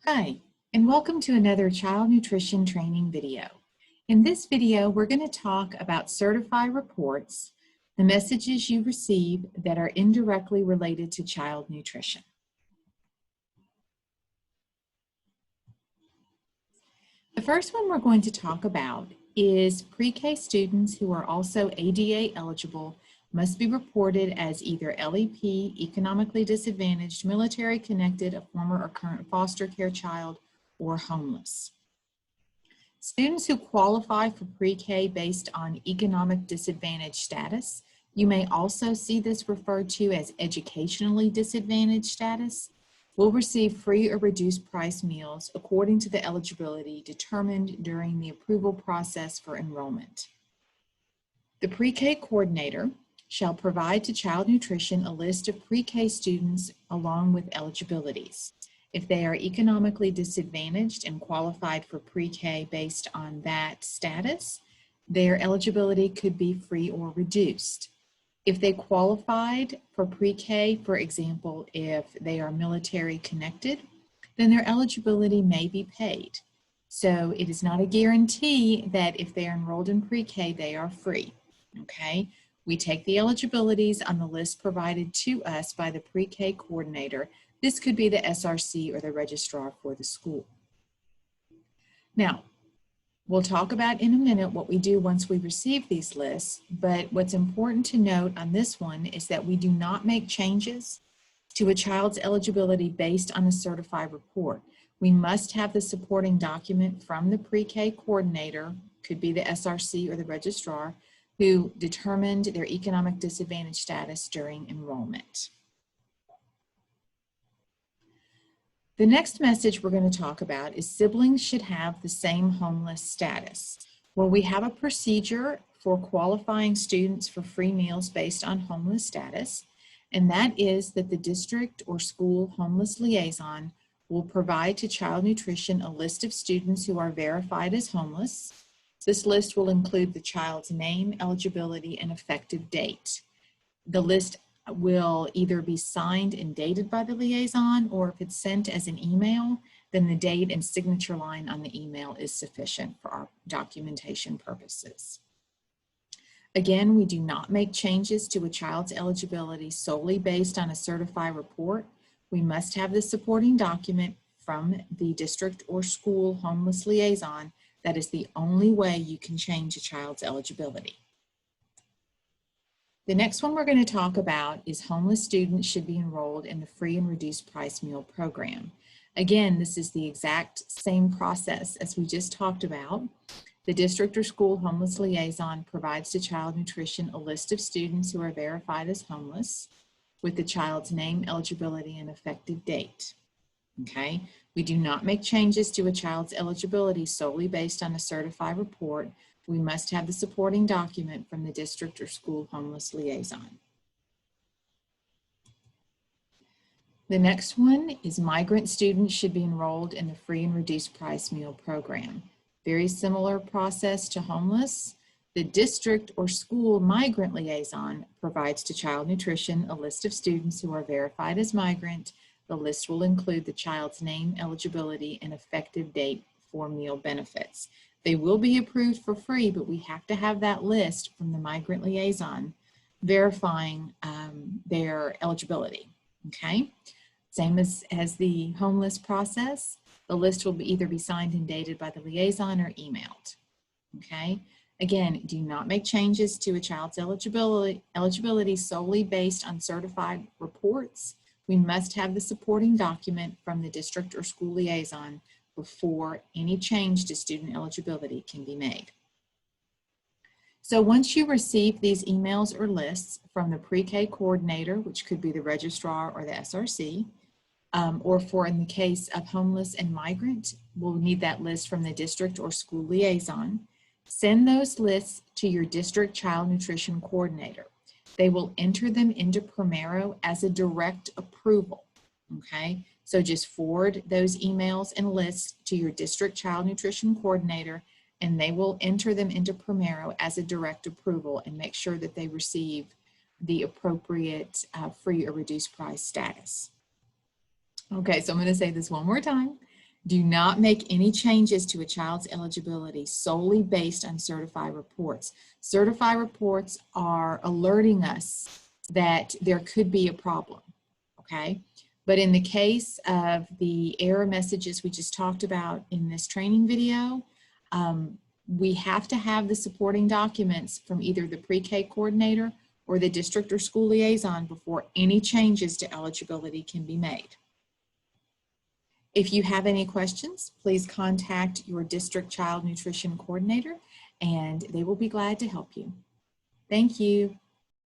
Hi, and welcome to another child nutrition training video. In this video, we're going to talk about certified reports, the messages you receive that are indirectly related to child nutrition. The first one we're going to talk about is pre-K students who are also ADA eligible must be reported as either LEP, economically disadvantaged, military connected, a former or current foster care child, or homeless. Students who qualify for pre-K based on economic disadvantage status, you may also see this referred to as educationally disadvantaged status, will receive free or reduced price meals according to the eligibility determined during the approval process for enrollment. The pre-K coordinator shall provide to Child Nutrition a list of pre-K students along with eligibilities. If they are economically disadvantaged and qualified for pre-K based on that status, their eligibility could be free or reduced. If they qualified for pre-K, for example, if they are military connected, then their eligibility may be paid. So it is not a guarantee that if they are enrolled in pre-K, they are free, okay? We take the eligibilities on the list provided to us by the pre-K coordinator. This could be the SRC or the registrar for the school. Now, we'll talk about in a minute what we do once we receive these lists, but what's important to note on this one is that we do not make changes to a child's eligibility based on a certified report. We must have the supporting document from the pre-K coordinator, could be the SRC or the registrar, who determined their economic disadvantage status during enrollment. The next message we're going to talk about is siblings should have the same homeless status. Well, we have a procedure for qualifying students for free meals based on homeless status, and that is that the district or school homeless liaison will provide to Child Nutrition a list of students who are verified as homeless. This list will include the child's name, eligibility, and effective date. The list will either be signed and dated by the liaison, or if it's sent as an email, then the date and signature line on the email is sufficient for our documentation purposes. Again, we do not make changes to a child's eligibility solely based on a certified report. We must have the supporting document from the district or school homeless liaison. That is the only way you can change a child's eligibility. The next one we're going to talk about is homeless students should be enrolled in the free and reduced price meal program. Again, this is the exact same process as we just talked about. The district or school homeless liaison provides to Child Nutrition a list of students who are verified as homeless with the child's name, eligibility, and effective date. Okay, we do not make changes to a child's eligibility solely based on a certified report. We must have the supporting document from the district or school homeless liaison. The next one is migrant students should be enrolled in the free and reduced price meal program. Very similar process to homeless. The district or school migrant liaison provides to Child Nutrition a list of students who are verified as migrant. The list will include the child's name, eligibility, and effective date for meal benefits. They will be approved for free, but we have to have that list from the migrant liaison verifying their eligibility, okay? Same as the homeless process. The list will either be signed and dated by the liaison or emailed, okay? Again, do not make changes to a child's eligibility solely based on certified reports. We must have the supporting document from the district or school liaison before any change to student eligibility can be made. So once you receive these emails or lists from the pre-K coordinator, which could be the registrar or the SRC, or for in the case of homeless and migrant, we'll need that list from the district or school liaison. Send those lists to your district child nutrition coordinator. They will enter them into Primero as a direct approval, okay? So just forward those emails and lists to your district child nutrition coordinator, and they will enter them into Primero as a direct approval and make sure that they receive the appropriate free or reduced price status. Okay, so I'm going to say this one more time. Do not make any changes to a child's eligibility solely based on certified reports. Certified reports are alerting us that there could be a problem, okay? But in the case of the error messages we just talked about in this training video, we have to have the supporting documents from either the pre-K coordinator or the district or school liaison before any changes to eligibility can be made. If you have any questions, please contact your district child nutrition coordinator and they will be glad to help you. Thank you.